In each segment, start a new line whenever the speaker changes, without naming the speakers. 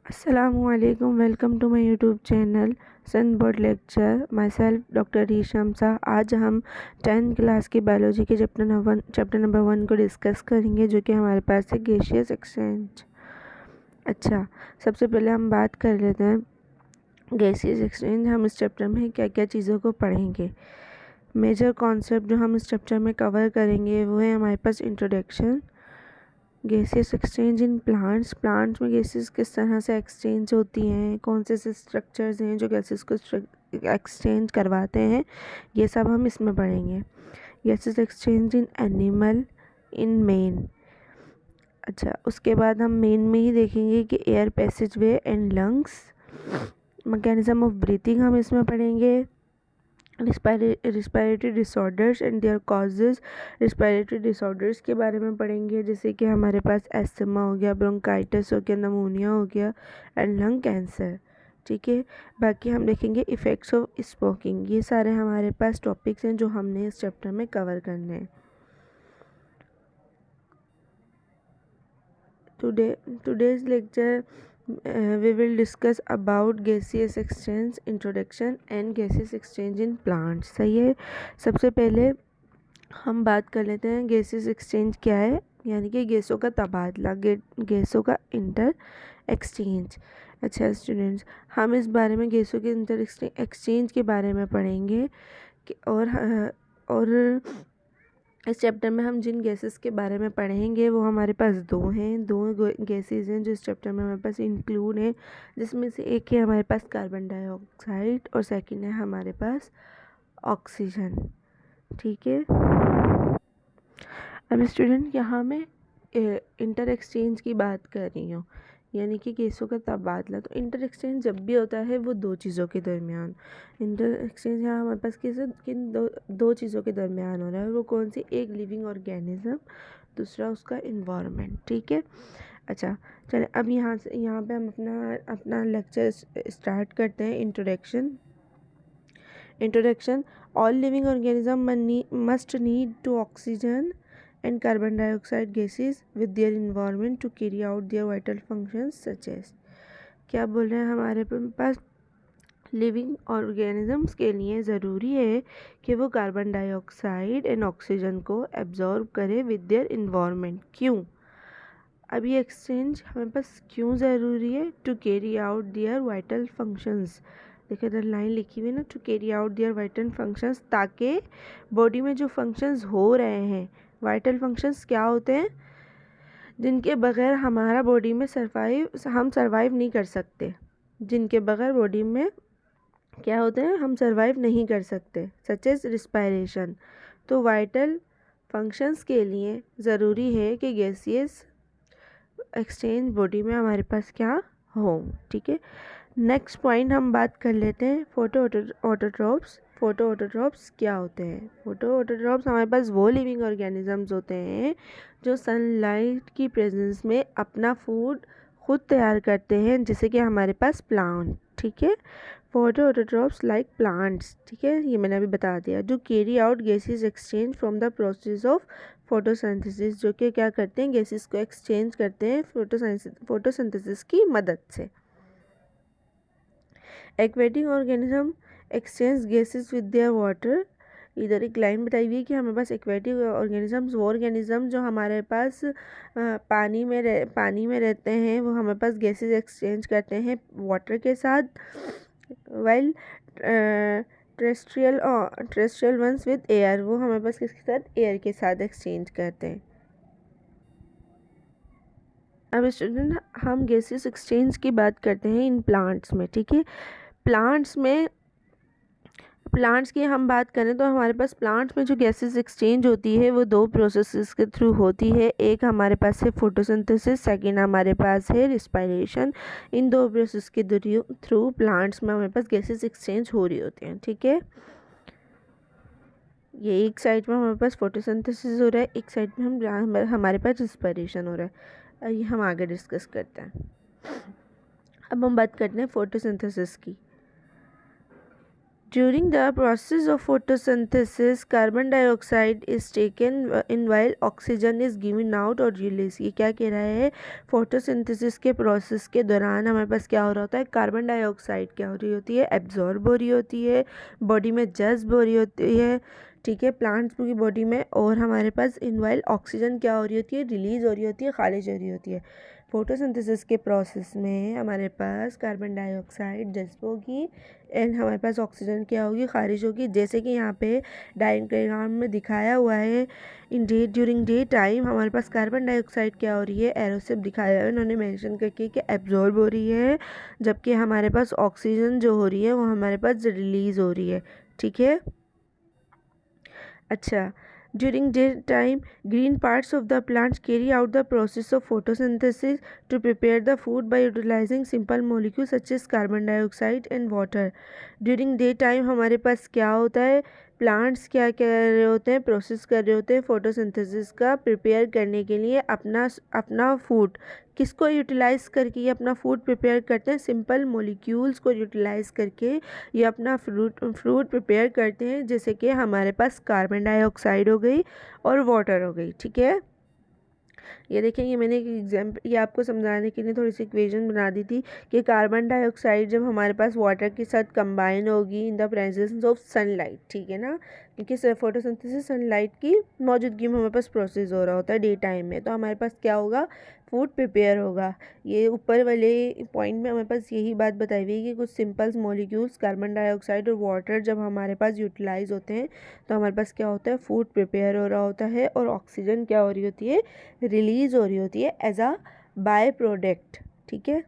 अस्सलामुअलैकुम, welcome to my YouTube channel sun board lecture. Myself doctor Reesham सा। आज हम 10th क्लास की बायोलॉजी के चैप्टर नंबर 1 को डिस्कस करेंगे, जो कि हमारे पास है गैसियस एक्सचेंज। अच्छा, सबसे पहले हम बात कर लेते हैं गैसियस एक्सचेंज। हम इस चैप्टर में क्या क्या चीज़ों को पढ़ेंगे। मेजर कॉन्सेप्ट जो हम इस चैप्टर में कवर करेंगे वो है हमारे पास introduction, gases exchange in plants में गैसेस किस तरह से एक्सचेंज होती हैं, कौन से स्ट्रक्चर्स हैं जो गैसेस को एक्सचेंज करवाते हैं, ये सब हम इसमें पढ़ेंगे। Gases exchange in animal, in man. अच्छा, उसके बाद हम मेन में ही देखेंगे कि air passage way and lungs, mechanism of breathing हम इसमें पढ़ेंगे। Respiratory disorders and their causes, respiratory disorders के बारे में पढ़ेंगे, जैसे कि हमारे पास एस्थमा हो गया, ब्रोंकाइटिस हो गया, नमोनिया हो गया एंड लंग कैंसर। ठीक है, बाकी हम देखेंगे इफ़ेक्ट्स ऑफ स्मोकिंग। ये सारे हमारे पास टॉपिक्स हैं जो हमने इस चैप्टर में कवर करने हैं। Today's lecture we will discuss about gaseous exchange introduction and gaseous exchange in plants। सही है। सबसे पहले हम बात कर लेते हैं गैसेस एक्सचेंज क्या है, यानी कि गैसों का तबादला, गैसों का इंटर एक्सचेंज। अच्छा स्टूडेंट्स, हम इस बारे में गैसों के इंटर एक्सचेंज के बारे में पढ़ेंगे और इस चैप्टर में हम जिन गैसेस के बारे में पढ़ेंगे वो हमारे पास दो गैसेस हैं जो इस चैप्टर में हमारे पास इंक्लूड हैं, जिसमें से एक है हमारे पास कार्बन डाइऑक्साइड और सेकंड है हमारे पास ऑक्सीजन। ठीक है, अब स्टूडेंट यहाँ मैं इंटर एक्सचेंज की बात कर रही हूँ, यानी कि गैसों का तबादला। तो इंटर एक्सचेंज जब भी होता है वो दो चीज़ों के दरमियान, इंटर एक्सचेंज यहाँ हमारे पास किन दो चीज़ों के दरमियान हो रहा है। वो कौन सी? एक लिविंग ऑर्गेनिज्म, दूसरा उसका इन्वायरमेंट। ठीक है, अच्छा चलिए अब यहाँ पे हम अपना लेक्चर स्टार्ट करते हैं। Introduction. All living organism must need to oxygen and carbon dioxide gases with their environment to carry out their vital functions such as। क्या बोल रहे हैं, हमारे पास लिविंग ऑर्गेनिजम्स के लिए ज़रूरी है कि वो कार्बन डाइऑक्साइड एंड ऑक्सीजन को एब्जॉर्ब करे विद देयर इन्वायरमेंट। क्यों? अब ये एक्सचेंज हमें पास क्यों ज़रूरी है? To carry out their vital functions. देखिए इधर लाइन लिखी हुई है ना, to carry out their vital functions, ताकि बॉडी में जो फंक्शंस हो रहे हैं, वाइटल फंक्शंस क्या होते हैं जिनके बगैर हमारा बॉडी में हम सरवाइव नहीं कर सकते, जिनके बगैर बॉडी में क्या होते हैं, हम सरवाइव नहीं कर सकते, सच एज रिस्पायरेशन। तो वाइटल फंक्शंस के लिए ज़रूरी है कि गैसियस एक्सचेंज बॉडी में हमारे पास क्या हो। ठीक है, नेक्स्ट पॉइंट हम बात कर लेते हैं फोटो ऑटोट्रॉप्स। फोटो ऑटोट्रॉप्स क्या होते हैं? फोटो ऑटोट्रॉप्स हमारे पास वो लिविंग ऑर्गेनिजम्स होते हैं जो सनलाइट की प्रेजेंस में अपना फूड खुद तैयार करते हैं, जैसे कि हमारे पास प्लांट। ठीक है, फोटो ऑटोट्रॉप्स लाइक प्लांट्स। ठीक है, ये मैंने अभी बता दिया। जो carry out gases exchange from the process of photosynthesis, जो कि क्या करते हैं, गैसेस को एक्सचेंज करते हैं फोटोसिंथेसिस की मदद से। Aquatic organism exchange gases with their water. इधर एक लाइन बताई हुई है कि हमारे पास एक्वेटिक ऑर्गेनिजम्स वो ऑर्गेनिज्म जो हमारे पास पानी में रहते हैं, वो हमारे पास गैसेस एक्सचेंज करते हैं वाटर के साथ, while terrestrial ones with air, वो हमारे पास किसके साथ? एयर के साथ एक्सचेंज करते हैं। अब स्टूडेंट हम गैसेस एक्सचेंज की बात करते हैं इन प्लांट्स में। ठीक है, प्लांट्स की हम बात करें तो हमारे पास प्लांट्स में जो गैसेस एक्सचेंज होती है वो दो प्रोसेसेस के थ्रू होती है। एक हमारे पास है फोटोसिंथेसिस, सेकंड हमारे पास है रिस्पायरेशन। इन दो प्रोसेस के थ्रू प्लांट्स में हमारे पास गैसेस एक्सचेंज हो रही होती हैं। ठीक है, ये एक साइड में हमारे पास फोटोसिंथेसिस हो रहा है, एक साइड में हमारे पास रिस्पायरेशन हो रहा है। ये हम आगे डिस्कस करते हैं। अब हम बात करते हैं फोटोसिंथेसिस की। During the process of photosynthesis, carbon dioxide is taken in while oxygen is given out or released. ये क्या कह रहा है, फोटोसिंथेसिस के प्रोसेस के दौरान हमारे पास क्या हो रहा होता है, कार्बन डाइऑक्साइड क्या हो रही होती है, एब्जॉर्ब हो रही होती है, बॉडी में जज्ब हो रही होती है, ठीक है, प्लांट्स की बॉडी में, और हमारे पास इन वाइल ऑक्सीजन क्या हो रही होती है, रिलीज हो रही होती है, खारिज हो रही होती है। फोटोसिंथेसिस के प्रोसेस में हमारे पास कार्बन डाइऑक्साइड जज्ब होगी एंड हमारे पास ऑक्सीजन क्या होगी, खारिज होगी। जैसे कि यहाँ पे डायग्राम में दिखाया हुआ है, in day during day time हमारे पास कार्बन डाइऑक्साइड क्या हो रही है, एरो से दिखाया है उन्होंने मेंशन करके कि एब्जॉर्ब हो रही है, जबकि हमारे पास ऑक्सीजन जो हो रही है वो हमारे पास रिलीज़ हो रही है, ठीक है। अच्छा, during daytime, green parts of the plants carry out the process of photosynthesis to prepare the food by utilizing simple molecules such as carbon dioxide and water. During daytime हमारे पास क्या होता है, प्लांट्स क्या कर रहे होते हैं, प्रोसेस कर रहे होते हैं फोटोसिंथेसिस का प्रिपेयर करने के लिए अपना फूड, किसको यूटिलाइज़ करके ये अपना फूड प्रिपेयर करते हैं, सिंपल मॉलिक्यूल्स को यूटिलाइज़ करके ये अपना फ्रूट प्रिपेयर करते हैं, जैसे कि हमारे पास कार्बन डाइऑक्साइड हो गई और वाटर हो गई, ठीक है। ये देखें, ये मैंने एक एग्जाम्पल, ये आपको समझाने के लिए थोड़ी सी इक्वेशन बना दी थी कि कार्बन डाइऑक्साइड जब हमारे पास वाटर के साथ कंबाइन होगी in the presence of sunlight, ठीक है ना, क्योंकि फोटोसिंथेसिस सनलाइट की मौजूदगी में हमारे पास प्रोसेस हो रहा होता है डे टाइम में, तो हमारे पास क्या होगा, फूड प्रिपेयर होगा। ये ऊपर वाले पॉइंट में हमारे पास यही बात बताई हुई है कि कुछ सिंपल मॉलिक्यूल्स कार्बन डाइऑक्साइड और वाटर जब हमारे पास यूटिलाइज होते हैं तो हमारे पास क्या होता है, फूड प्रिपेयर हो रहा होता है और ऑक्सीजन क्या हो रही होती है, रिलीज हो रही होती है एज अ बाय प्रोडक्ट, ठीक है।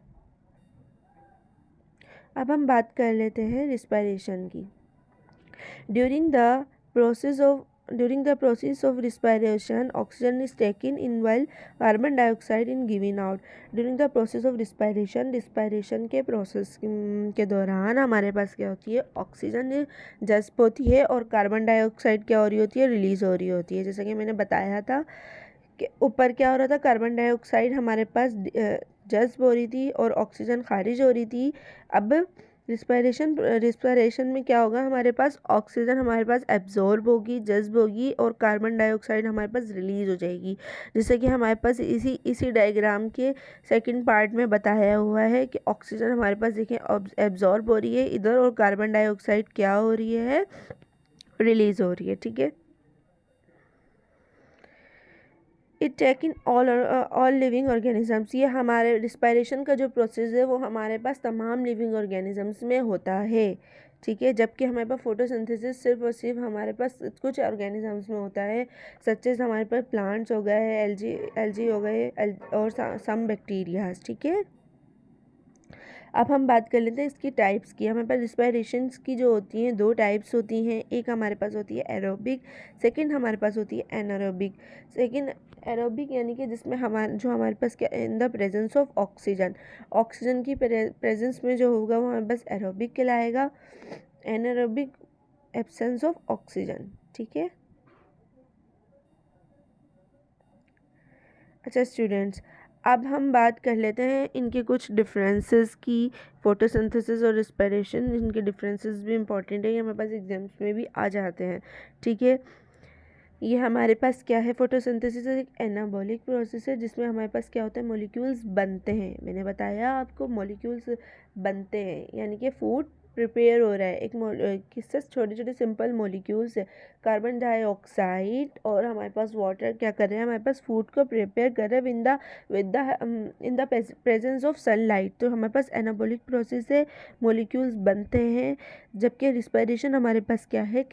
अब हम बात कर लेते हैं रिस्पायरेशन की। During the process of respiration, oxygen is taken in while carbon dioxide is given out. During the process of respiration के प्रोसेस के दौरान हमारे पास क्या होती है, ऑक्सीजन जज्ब होती है और कार्बन डाइऑक्साइड क्या हो रही होती है, रिलीज़ हो रही होती है। जैसा कि मैंने बताया था कि ऊपर क्या हो रहा था, कार्बन डाइऑक्साइड हमारे पास जज्ब हो रही थी और ऑक्सीजन खारिज हो रही थी। अब रिस्पायरेशन में क्या होगा, हमारे पास ऑक्सीजन हमारे पास एब्जॉर्ब होगी, जज्ब होगी और कार्बन डाइऑक्साइड हमारे पास रिलीज हो जाएगी। जैसे कि हमारे पास इसी डायग्राम के सेकंड पार्ट में बताया हुआ है कि ऑक्सीजन हमारे पास देखें एब्जॉर्ब हो रही है इधर और कार्बन डाइऑक्साइड क्या हो रही है, रिलीज हो रही है, ठीक है। It take in all living organisms, ये हमारे रिस्पायरेशन का जो प्रोसेस है वो हमारे पास तमाम लिविंग ऑर्गेनिजम्स में होता है, ठीक है। जबकि हमारे पास फोटोसिंथेसिस सिर्फ और सिर्फ हमारे पास कुछ ऑर्गेनिजम्स में होता है, सच एज हमारे पास प्लांट्स हो गए, एल्जी हो गए और सम बैक्टीरियाज, ठीक है। अब हम बात कर लेते हैं इसकी टाइप्स की। हमारे पास रिस्पायरेशंस की जो होती हैं दो टाइप्स होती हैं, एक हमारे पास होती है एरोबिक, सेकंड हमारे पास होती है एनारोबिक। सेकंड एरोबिक यानी कि जिसमें हमारे पास क्या, in the presence of oxygen की प्रेजेंस में जो होगा वो हमारे पास एरोबिक कहलाएगा, एनारोबिक एब्सेंस ऑफ ऑक्सीजन, ठीक है। अच्छा स्टूडेंट्स, अब हम बात कर लेते हैं इनके कुछ डिफरेंसेस की। फोटोसिंथेसिस और रिस्पायरेशन, इनके डिफरेंसेस भी इंपॉर्टेंट है, ये हमारे पास एग्जाम्स में भी आ जाते हैं, ठीक है। ये हमारे पास क्या है, फोटोसिंथेसिस एक एनाबॉलिक प्रोसेस है जिसमें हमारे पास क्या होता है, मॉलिक्यूल्स बनते हैं। मैंने बताया आपको मॉलिक्यूल्स बनते हैं यानी कि फूड प्रिपेयर हो रहा है, एक किससे, छोटे छोटे सिंपल मॉलिक्यूल्स है, कार्बन डाइऑक्साइड और हमारे पास वाटर क्या कर रहे हैं, हमारे पास फूड को प्रिपेयर कर रहे हैं in the presence of sunlight. तो हमारे पास एनाबॉलिक प्रोसेस है, मॉलिक्यूल्स बनते हैं। जबकि रिस्पायरेशन हमारे पास क्या है,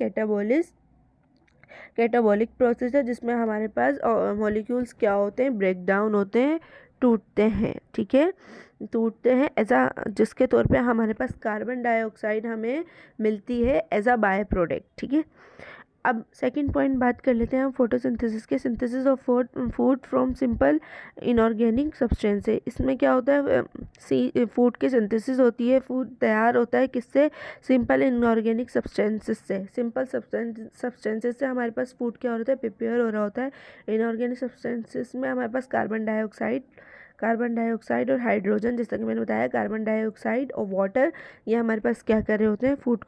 कैटाबॉलिक प्रोसेस है जिसमें हमारे पास मॉलिक्यूल्स क्या होते हैं, ब्रेक डाउन होते हैं, टूटते हैं, ठीक है, टूटते हैं ऐसा, जिसके तौर पे हमारे पास कार्बन डाइऑक्साइड हमें मिलती है एज अ बाय प्रोडक्ट, ठीक है। अब सेकंड पॉइंट बात कर लेते हैं हम फोटोसिंथेसिस के, synthesis of food from simple inorganic substance से। इसमें क्या होता है, फूड की सिंथेसिस होती है, फूड तैयार होता है किससे, सिंपल इनऑर्गेनिक सब्सटेंसेस से। सिंपल सब्सटेंसेस से हमारे पास फूड क्या होता है, प्रिपेयर हो रहा होता है। इनऑर्गेनिक सब्सटेंसेस में हमारे पास कार्बन डाइऑक्साइड कार्बन डाइऑक्साइड और हाइड्रोजन, जैसा कि मैंने बताया कार्बन डाइऑक्साइड और वाटर, ये हमारे पास क्या कर रहे होते हैं, फूड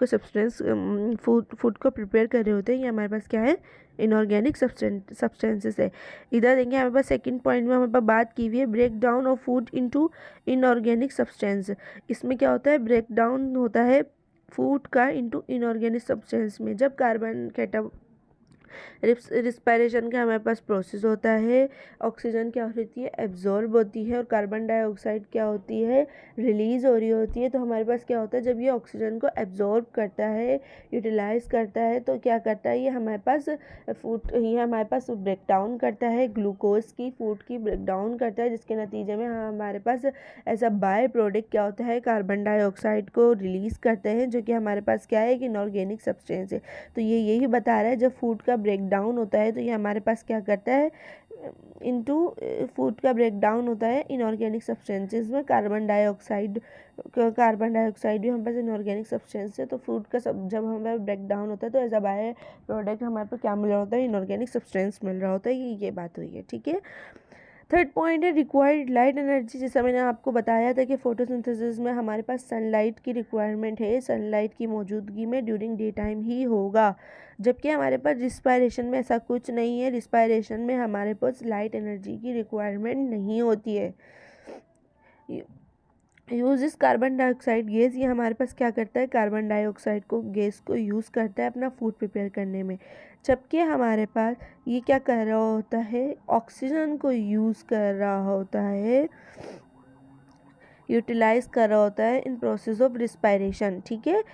को प्रिपेयर कर रहे होते हैं। ये हमारे पास क्या है, इनऑर्गेनिक सब्सटेंसेस है। इधर देखेंगे हमारे पास सेकंड पॉइंट में हमारे पास बात की हुई है break down of food into inorganic substance. इसमें क्या होता है, ब्रेक डाउन होता है फूड का इनटू इनऑर्गेनिक सब्सटेंस में। जब कार्बन रिस्पायरेशन का हमारे पास प्रोसेस होता है, ऑक्सीजन क्या होती है, एब्जॉर्ब होती है, और कार्बन डाइऑक्साइड क्या होती है, रिलीज हो रही होती है। तो हमारे पास क्या होता है, जब ये ऑक्सीजन को एब्जॉर्ब करता है, यूटिलाइज करता है, तो क्या करता है, ये हमारे पास ब्रेक डाउन करता है, ग्लूकोज की फूड की ब्रेक डाउन करता है, जिसके नतीजे में हमारे पास एज अ बाय प्रोडक्ट क्या होता है, कार्बन डाइऑक्साइड को रिलीज करते हैं, जो कि हमारे पास क्या है, एक इनऑर्गेनिक सब्सटेंस है। तो ये यही बता रहा है, जब फूड का ब्रेक डाउन होता है तो ये हमारे पास क्या करता है, इनटू फूड का ब्रेक डाउन होता है इनऑर्गेनिक सब्सटेंसेस में। कार्बन डाइऑक्साइड भी हमारे पास इनऑर्गेनिक सब्सटेंस है। तो फूड का जब हमारे ब्रेक डाउन होता है तो एज अ बाय प्रोडक्ट हमारे पास क्या मिल रहा होता है, इनऑर्गेनिक सब्सटेंस मिल रहा होता है। ये बात हुई है, ठीक है। थर्ड पॉइंट है रिक्वायर्ड लाइट एनर्जी। जैसा मैंने आपको बताया था कि फोटोसिंथेसिस में हमारे पास सनलाइट की रिक्वायरमेंट है, सनलाइट की मौजूदगी में ड्यूरिंग डे टाइम ही होगा, जबकि हमारे पास रिस्पायरेशन में ऐसा कुछ नहीं है। रिस्पायरेशन में हमारे पास लाइट एनर्जी की रिक्वायरमेंट नहीं होती है। यूज़ कार्बन डाइऑक्साइड गैस, ये हमारे पास क्या करता है, कार्बन डाइऑक्साइड को गैस को यूज़ करता है अपना फूड प्रिपेयर करने में, जबकि हमारे पास ये क्या कर रहा होता है, ऑक्सीजन को यूज़ कर रहा होता है, यूटिलाइज कर रहा होता है इन प्रोसेस ऑफ रिस्पायरेशन, ठीक है।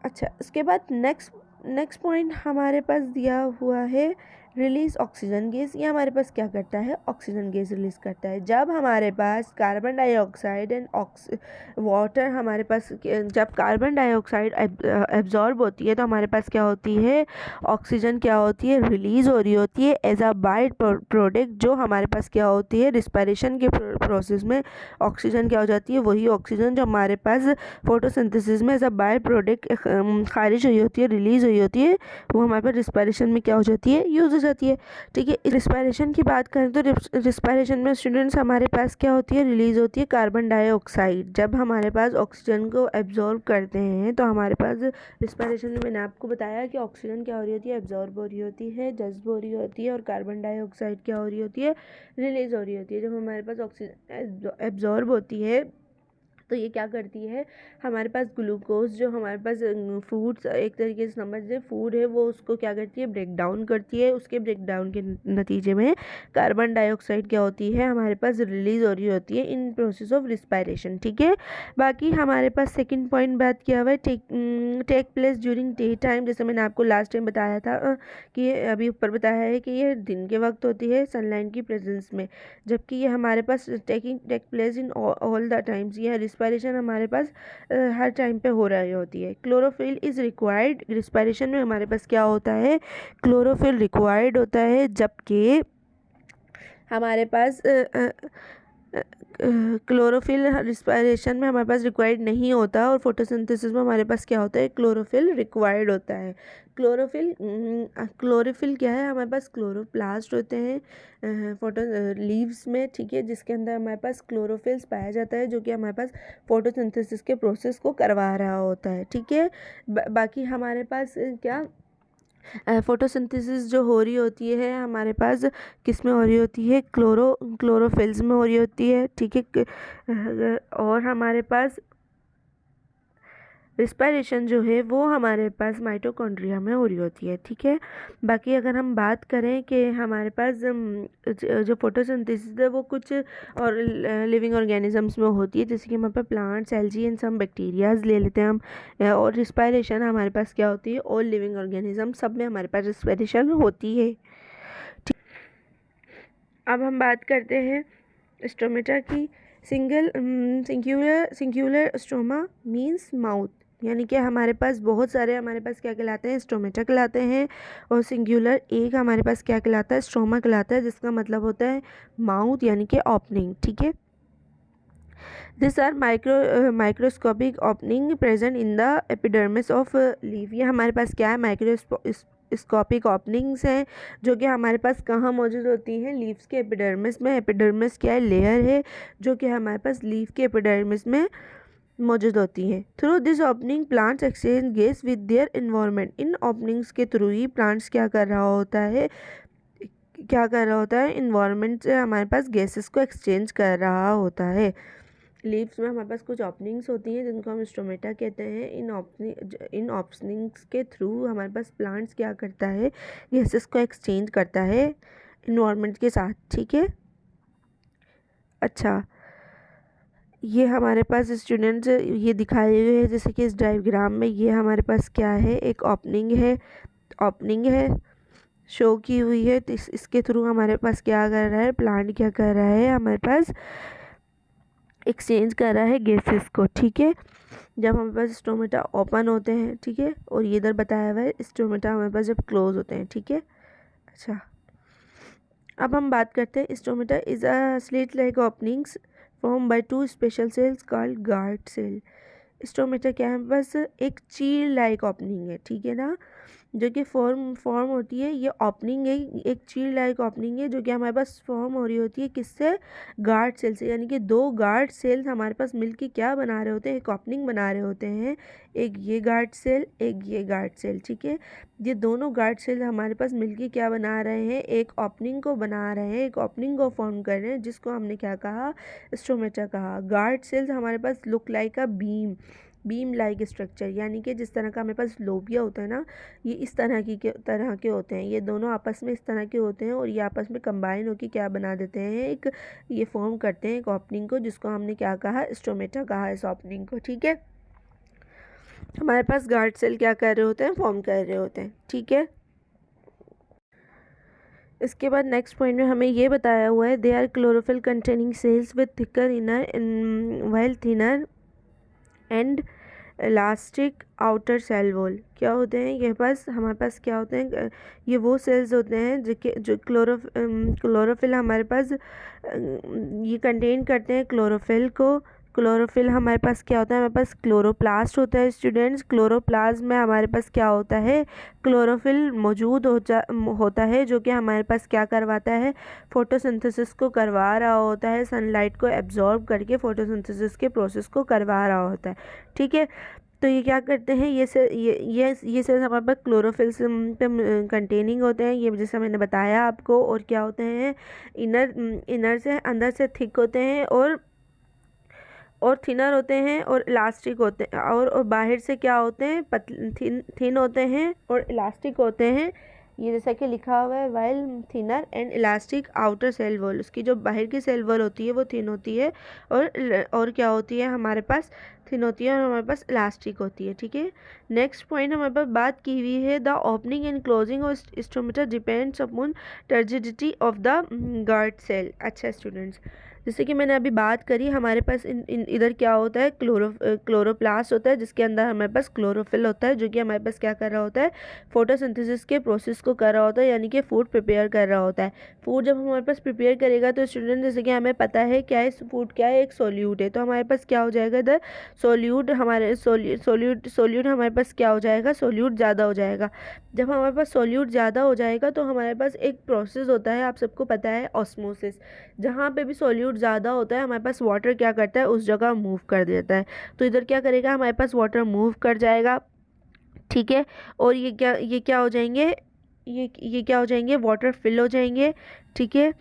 अच्छा, इसके बाद नेक्स्ट पॉइंट हमारे पास दिया हुआ है रिलीज ऑक्सीजन गैस। ये हमारे पास क्या करता है, ऑक्सीजन गैस रिलीज करता है। जब हमारे पास कार्बन डाइऑक्साइड एंड वाटर हमारे पास, जब कार्बन डाइऑक्साइड एब्जॉर्ब होती है तो हमारे पास क्या होती है, ऑक्सीजन क्या होती है, रिलीज हो रही होती है एज अ बाय प्रोडक्ट, जो हमारे पास क्या होती है, रिस्पायरेशन के प्रोसेस में ऑक्सीजन क्या हो जाती है, वही ऑक्सीजन जो हमारे पास फोटोसिंथेसिस में एज अ बाय प्रोडक्ट खारिज हुई होती है, रिलीज हुई होती है, वो हमारे पास रिस्पायरेशन में क्या हो जाती है, यूज हो जाती है, ठीक है। रिस्पायरेशन की बात करें तो रिस्पायरेशन में स्टूडेंट्स हमारे पास क्या होती है, रिलीज होती है कार्बन डाइऑक्साइड। जब हमारे पास ऑक्सीजन को एब्जॉर्ब करते हैं तो हमारे पास रिस्पायरेशन में मैंने आपको बताया कि ऑक्सीजन क्या हो रही होती है, एब्जॉर्ब हो रही होती है, जज्ब हो रही होती है, और कार्बन डाइऑक्साइड क्या हो रही होती है, रिलीज हो रही होती है। जब हमारे पास ऑक्सीजन एब्जॉर्ब होती है तो ये क्या करती है, हमारे पास ग्लूकोज जो हमारे पास फूड्स एक तरीके से समझ लें फूड है, वो उसको क्या करती है, ब्रेक डाउन करती है। उसके ब्रेक डाउन के नतीजे में कार्बन डाइऑक्साइड क्या होती है, हमारे पास रिलीज हो रही होती है इन प्रोसेस ऑफ रिस्पायरेशन, ठीक है। बाकी हमारे पास सेकंड पॉइंट बात किया हुआ है take place during day time. जैसे मैंने आपको लास्ट टाइम बताया था कि अभी ऊपर बताया है कि ये दिन के वक्त होती है सनलाइट की प्रेजेंस में, जबकि ये हमारे पास take place in all the times, ये रिस्पायरेशन हमारे पास हर टाइम पे हो रही होती है। क्लोरोफिल इज़ रिक्वायर्ड, रिस्पायरेशन में हमारे पास क्या होता है, क्लोरोफिल रिक्वायर्ड होता है, जबकि हमारे पास क्लोरोफिल रिस्पायरेशन में हमारे पास रिक्वायर्ड नहीं होता, और फोटोसिंथेसिस में हमारे पास क्या होता है, क्लोरोफिल रिक्वायर्ड होता है। क्लोरोफिल क्या है, हमारे पास क्लोरोप्लास्ट होते हैं फोटो लीव्स में, ठीक है, जिसके अंदर हमारे पास क्लोरोफिल्स पाया जाता है, जो कि हमारे पास फोटोसिंथेसिस के प्रोसेस को करवा रहा होता है, ठीक है। बाकी हमारे पास क्या फोटोसिंथेसिस जो हो रही होती है हमारे पास किस में हो रही होती है, क्लोरोफिल्स में हो रही होती है, ठीक है। और हमारे पास रिस्पायरेशन जो है वो हमारे पास माइटोकॉन्ड्रिया में हो रही होती है, ठीक है। बाकी अगर हम बात करें कि हमारे पास जो फोटोसिंथेसिस है वो कुछ और लिविंग ऑर्गेनिजम्स में होती है, जैसे कि हमारे पास plants, algae and some bacterias ले लेते हैं हम, और रिस्पायरेशन हमारे पास क्या होती है, ऑल लिविंग ऑर्गेनिज्म सब में हमारे पास रिस्पायरेशन होती है, ठीक। अब हम बात करते हैं स्टोमेटा की। सिंगुलर स्टोमा मीन्स माउथ, यानी कि हमारे पास बहुत सारे हमारे पास क्या कहलाते हैं, स्टोमेटा कहलाते हैं, और सिंगुलर एक हमारे पास क्या कहलाता है, स्टोमा कहलाता है, जिसका मतलब होता है माउथ यानी कि ओपनिंग, ठीक है। This are microscopic opening present in the epidermis of leaf. ये हमारे पास क्या है, माइक्रोस्कोपिक ओपनिंग्स हैं जो कि हमारे पास कहाँ मौजूद होती हैं, लीव्स के एपिडर्मिस में। एपिडर्मिस क्या है, लेयर है जो कि हमारे पास लीफ के एपिडर्मिस में मौजूद होती हैं। Through this opening plants exchange gas with their environment. In openings के थ्रू ही प्लांट्स क्या कर रहा होता है, इन्वायरमेंट से हमारे पास गैसेस को एक्सचेंज कर रहा होता है। लीव्स में हमारे पास कुछ ओपनिंग्स होती हैं जिनको हम स्टोमेटा कहते हैं। इन ओपनिंग्स के थ्रू हमारे पास प्लांट्स क्या करता है, गैसेस को एक्सचेंज करता है इन्वायरमेंट के साथ, ठीक है। अच्छा, ये हमारे पास स्टूडेंट्स ये दिखाए हुए हैं, जैसे कि इस डायग्राम में ये हमारे पास क्या है, एक ओपनिंग है शो की हुई है। तो इसके थ्रू हमारे पास क्या कर रहा है, प्लांट क्या कर रहा है, हमारे पास एक्सचेंज कर रहा है गैसेस को, ठीक है। जब हमारे पास स्टोमेटा ओपन होते हैं, ठीक है, और ये इधर बताया हुआ है स्टोमेटा हमारे पास जब क्लोज होते हैं, ठीक है। अच्छा, अब हम बात करते हैं stomata is a slit like openings form by two special cells called guard cell. Stomata क्या है, बस एक चील लाइक ओपनिंग है, ठीक है ना, जो कि फॉर्म होती है। ये ओपनिंग है, एक चील लाइक ओपनिंग है जो कि हमारे पास फॉर्म हो रही होती है किससे, गार्ड सेल से। यानी कि दो गार्ड सेल्स हमारे पास मिलके क्या बना रहे होते हैं, एक ओपनिंग बना रहे होते हैं। एक ये गार्ड सेल, एक ये गार्ड सेल, ठीक है। ये दोनों गार्ड सेल हमारे पास मिलके क्या बना रहे हैं, एक ओपनिंग को बना रहे हैं, एक ओपनिंग को फॉर्म कर रहे हैं, जिसको हमने क्या कहा, स्टोमेटा कहा। गार्ड सेल्स हमारे पास look like a beam like structure, यानी कि जिस तरह का हमारे पास लोबिया होता है ना, ये इस तरह के होते हैं। ये दोनों आपस में इस तरह के होते हैं और ये आपस में कंबाइन होकर क्या बना देते हैं, एक ये फॉर्म करते हैं एक ओपनिंग को, जिसको हमने क्या कहा, स्टोमेटा कहा इस ओपनिंग को, ठीक है। हमारे पास गार्ड सेल क्या कर रहे होते हैं, फॉर्म कर रहे होते हैं, ठीक है। इसके बाद नेक्स्ट पॉइंट में हमें ये बताया हुआ है, they are chlorophyll containing cells with thicker inner wall thinner and elastic outer cell wall. क्या होते हैं ये पास, हमारे पास क्या होते हैं, ये वो सेल्स होते हैं जो क्लोरोफिल हमारे पास ये कंटेन करते हैं क्लोरोफिल को। क्लोरोफिल हमारे पास क्या होता है, हमारे पास क्लोरोप्लास्ट होता है स्टूडेंट्स। क्लोरोप्लास्ट में हमारे पास क्या होता है, क्लोरोफिल मौजूद होता है जो कि हमारे पास क्या करवाता है, फोटोसिंथेसिस को करवा रहा होता है, सनलाइट को एब्जॉर्ब करके फोटोसिंथेसिस के प्रोसेस को करवा रहा होता है, ठीक है। तो ये क्या करते हैं, ये सेल्स हमारे पास क्लोरोफिल पे कंटेनिंग होते हैं, ये जैसा मैंने बताया आपको। और क्या होते हैं, इनर से अंदर से थिक होते हैं और थिनर होते हैं और इलास्टिक होते हैं, और बाहर से क्या होते हैं, थिन होते हैं और इलास्टिक होते हैं। ये जैसा कि लिखा हुआ है, while thinner and elastic outer cell wall, उसकी जो बाहर की सेल वॉल होती है वो थिन होती है और क्या होती है, हमारे पास थिन होती है और हमारे पास इलास्टिक होती है, ठीक है। नेक्स्ट पॉइंट हमारे पास बात की हुई है, the opening and closing of stomata depends upon turgidity of the guard cell. अच्छा स्टूडेंट्स, जैसे कि मैंने अभी बात करी, हमारे पास इधर क्या होता है, क्लोरोप्लास्ट होता है जिसके अंदर हमारे पास क्लोरोफिल होता है जो कि हमारे पास क्या कर रहा होता है, फोटोसिंथेसिस के प्रोसेस को कर रहा होता है, यानी कि फूड प्रिपेयर कर रहा होता है। फूड जब हमारे पास प्रिपेयर करेगा तो स्टूडेंट, जैसे कि हमें पता है क्या है फूड, क्या है, एक सोल्यूट है। तो हमारे पास क्या हो जाएगा इधर, सोल्यूट हमारे पास क्या हो जाएगा, सोल्यूट ज़्यादा हो जाएगा। जब हमारे पास सोल्यूट ज़्यादा हो जाएगा तो हमारे पास एक प्रोसेस होता है, आप सबको पता है, ऑस्मोसिस। जहाँ पे भी सोल्यूट ज़्यादा होता है हमारे पास वाटर क्या करता है, उस जगह मूव कर देता है। तो इधर क्या करेगा, हमारे पास वाटर मूव कर जाएगा, ठीक है। और ये क्या हो जाएंगे, ये क्या हो जाएंगे, वाटर फिल हो जाएंगे, ठीक है।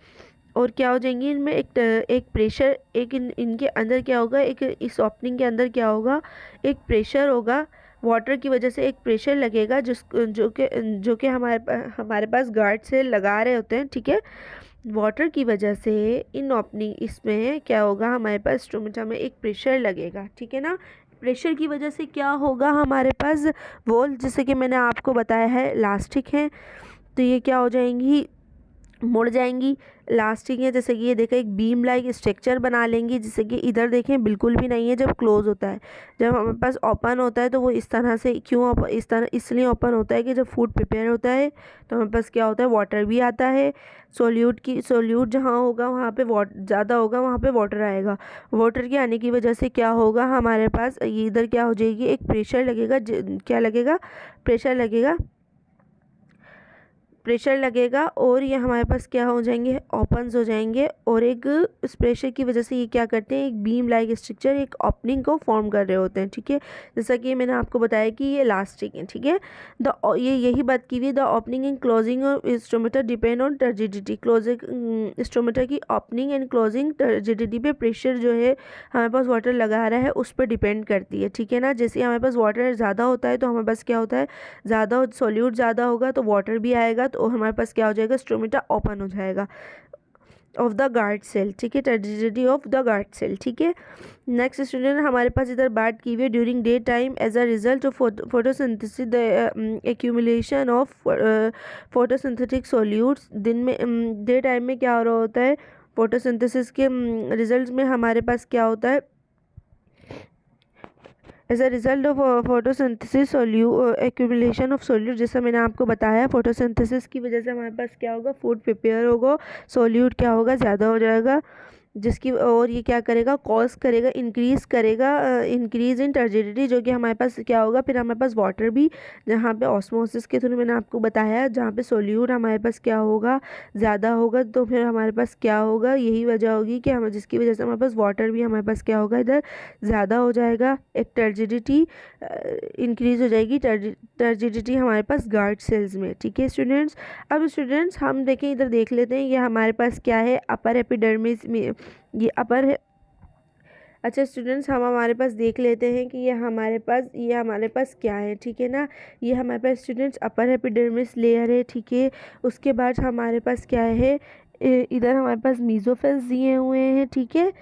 और क्या हो जाएंगे, इनमें एक प्रेशर, इनके अंदर क्या होगा, एक इस ओपनिंग के अंदर क्या होगा, एक प्रेशर होगा। वाटर की वजह से एक प्रेशर लगेगा जो कि हमारे पास गार्ड से लगा रहे होते हैं, ठीक है। वाटर की वजह से इन ओपनिंग इसमें क्या होगा, हमारे पास स्टोमेटा में एक प्रेशर लगेगा, ठीक है ना। प्रेशर की वजह से क्या होगा, हमारे पास वॉल, जैसे कि मैंने आपको बताया है, इलास्टिक है, तो ये क्या हो जाएंगी, मुड़ जाएंगी। इलास्टिक है, जैसे कि ये देखा, एक बीम लाइक स्ट्रक्चर बना लेंगी, जैसे कि इधर देखें बिल्कुल भी नहीं है जब क्लोज होता है। जब हमारे पास ओपन होता है तो वो इस तरह से, क्यों इस तरह इसलिए ओपन होता है कि जब फूड प्रिपेयर होता है तो हमारे पास क्या होता है, वाटर भी आता है। सोल्यूट जहाँ होगा वहाँ पे वाटर ज़्यादा होगा, वहाँ पे वाटर आएगा। वाटर के आने की वजह से क्या होगा, हमारे पास ये इधर क्या हो जाएगी, एक प्रेशर लगेगा, क्या लगेगा, प्रेशर लगेगा। प्रेशर लगेगा और ये हमारे पास क्या हो जाएंगे, ओपन्स हो जाएंगे, और एक इस प्रेशर की वजह से ये क्या करते हैं, एक बीम लाइक स्ट्रक्चर, एक ओपनिंग को फॉर्म कर रहे होते हैं। ठीक है, जैसा कि मैंने आपको बताया कि ये इलास्टिक है। ठीक है, ये यही बात की हुई, the opening and closing of stomata depend on turgidity. Closing stomata की ओपनिंग एंड क्लोजिंग टर्जिडिटी पे प्रेशर जो है हमारे पास वाटर लगा रहा है उस पर डिपेंड करती है। ठीक है ना, जैसे हमारे पास वाटर ज़्यादा होता है तो हमारे पास क्या होता है, ज़्यादा सॉल्यूट ज़्यादा होगा तो वाटर भी आएगा, तो हमारे पास क्या हो जाएगा, इंस्ट्रोमीटर ओपन हो जाएगा ऑफ द गार्ड सेल। ठीक है, turgidity of the guard cell. ठीक है, नेक्स्ट स्टूडेंट हमारे पास इधर बात की हुई है, during day time as a result of photosynthesis the accumulation of photosynthetic solutes. दिन में डे टाइम में क्या हो रहा होता है, फोटोसिंथेसिस के रिजल्ट में हमारे पास क्या होता है, as a result of photosynthesis accumulation of solute. जैसा मैंने आपको बताया, फोटोसिंथेसिस की वजह से हमारे पास क्या होगा, फूड प्रिपेयर होगा, सोल्यूट क्या होगा, ज़्यादा हो जाएगा, जिसकी और ये क्या करेगा, कॉज करेगा, इंक्रीज़ करेगा, इंक्रीज़ इन टर्जिडिटी, जो कि हमारे पास क्या होगा, फिर हमारे पास वाटर भी, जहाँ पे ऑस्मोसिस के थ्रू मैंने आपको बताया, जहाँ पे सोल्यूट हमारे पास क्या होगा, ज़्यादा होगा, तो फिर हमारे पास क्या होगा, यही वजह होगी कि हम, जिसकी वजह से हमारे पास वाटर भी हमारे पास क्या होगा, इधर ज़्यादा हो जाएगा, एक टर्जिडिटी इंक्रीज़ हो जाएगी, टर्जिडिटी हमारे पास गार्ड सेल्स में। ठीक है स्टूडेंट्स, अब स्टूडेंट्स हम देखें, इधर देख लेते हैं, ये हमारे पास क्या है, अपर एपिडर्मिस में, ये अपर है। अच्छा स्टूडेंट्स, हम हमारे पास देख लेते हैं कि ये हमारे पास क्या है। ठीक है ना, ये हमारे पास स्टूडेंट्स अपर एपिडर्मिस लेयर है। ठीक है, उसके बाद हमारे पास क्या है, इधर हमारे पास मीजोफिल्स दिए हुए हैं। ठीक है,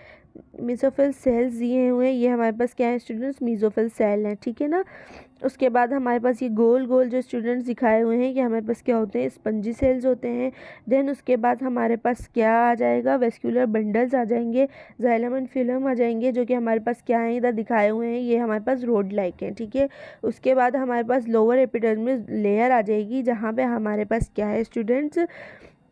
मीजोफिल सेल्स दिए हुए हैं, ये हमारे पास क्या है स्टूडेंट्स, मीजोफिल सेल हैं। ठीक है ना, उसके बाद हमारे पास ये गोल गोल जो स्टूडेंट्स दिखाए हुए हैं, ये हमारे पास क्या होते हैं, स्पंजी सेल्स होते हैं। देन उसके बाद हमारे पास क्या आ जाएगा, वेस्कुलर बंडल्स आ जाएंगे, जाइलम एंड फिलम आ जाएंगे, जो कि हमारे पास क्या है, इधर दिखाए हुए हैं, ये हमारे पास रोड लाइक हैं। ठीक है, उसके बाद हमारे पास लोअर एपिडर्मिस लेयर आ जाएगी, जहाँ पे हमारे पास क्या है स्टूडेंट्स,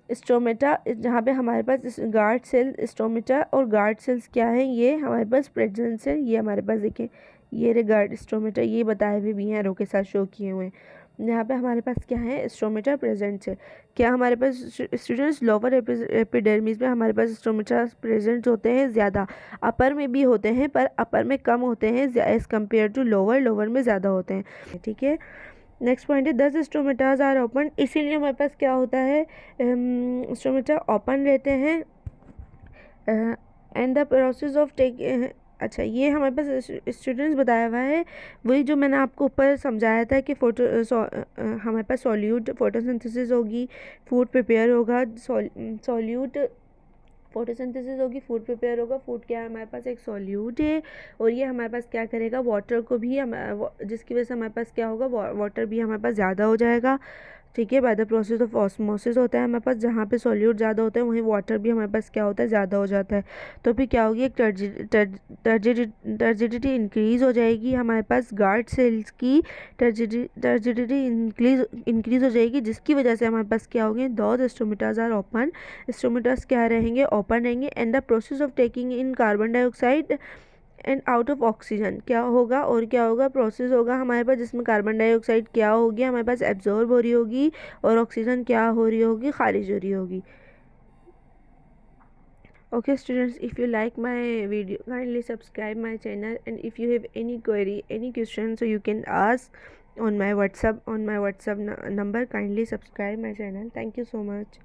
स्टोमेटा, जहाँ पे हमारे पास गार्ड सेल, स्टोमेटा और गार्ड सेल्स क्या है, ये हमारे पास प्रेजेंस है। ये हमारे पास देखें, ये रे गार्ड स्टोमेटा, ये बताए हुए भी हैं, एरो के साथ शो किए हुए हैं। यहाँ पे हमारे पास क्या है, स्टोमेटा प्रेजेंट है। क्या हमारे पास स्टूडेंट्स, लोअर एपिडर्मिस में हमारे पास स्टोमेटा प्रेजेंट होते हैं ज़्यादा, अपर में भी होते हैं पर अपर में कम होते हैं as compare to lower, lower में ज़्यादा होते हैं। ठीक है, नेक्स्ट पॉइंट है 10 स्टोमेटाज आर ओपन, इसीलिए हमारे पास क्या होता है, स्टोमेटा ओपन रहते हैं, and the process of take. अच्छा, ये हमारे पास स्टूडेंट्स बताया हुआ है, वही जो मैंने आपको ऊपर समझाया था कि हमारे पास सॉल्यूट फोटोसिंथेसिस होगी, फूड प्रिपेयर होगा, सॉल्यूट फोटोसिंथेसिस होगी, फूड प्रिपेयर होगा, फूड क्या है हमारे पास, एक सॉल्यूट है, और ये हमारे पास क्या करेगा, वाटर को भी जिसकी वजह से हमारे पास क्या होगा, वाटर भी हमारे पास ज़्यादा हो जाएगा। ठीक है, by the process of osmosis होता है हमारे पास, जहाँ पे सॉल्यूट ज़्यादा होता है वहीं वाटर भी हमारे पास क्या होता है, ज़्यादा हो जाता है। तो फिर क्या होगी, एक टर्जिडिटी इंक्रीज़ हो जाएगी, हमारे पास गार्ड सेल्स की टर्जिडिटी इंक्रीज़ हो जाएगी, जिसकी वजह से हमारे पास क्या होंगे, दो स्टोमेटाज आर ओपन, स्टोमेटाज क्या रहेंगे, ओपन रहेंगे, and the process of taking in carbon dioxide and out of oxygen क्या होगा, और क्या होगा, प्रोसेस होगा हमारे पास, जिसमें कार्बन डाइऑक्साइड क्या होगी, हमारे पास एब्जॉर्ब हो रही होगी, और ऑक्सीजन क्या हो रही होगी, खारिज हो रही होगी। Okay students, if you like my video, kindly subscribe my channel, and if you have any query, any question, so you can ask on my WhatsApp number. Kindly subscribe my channel. Thank you so much.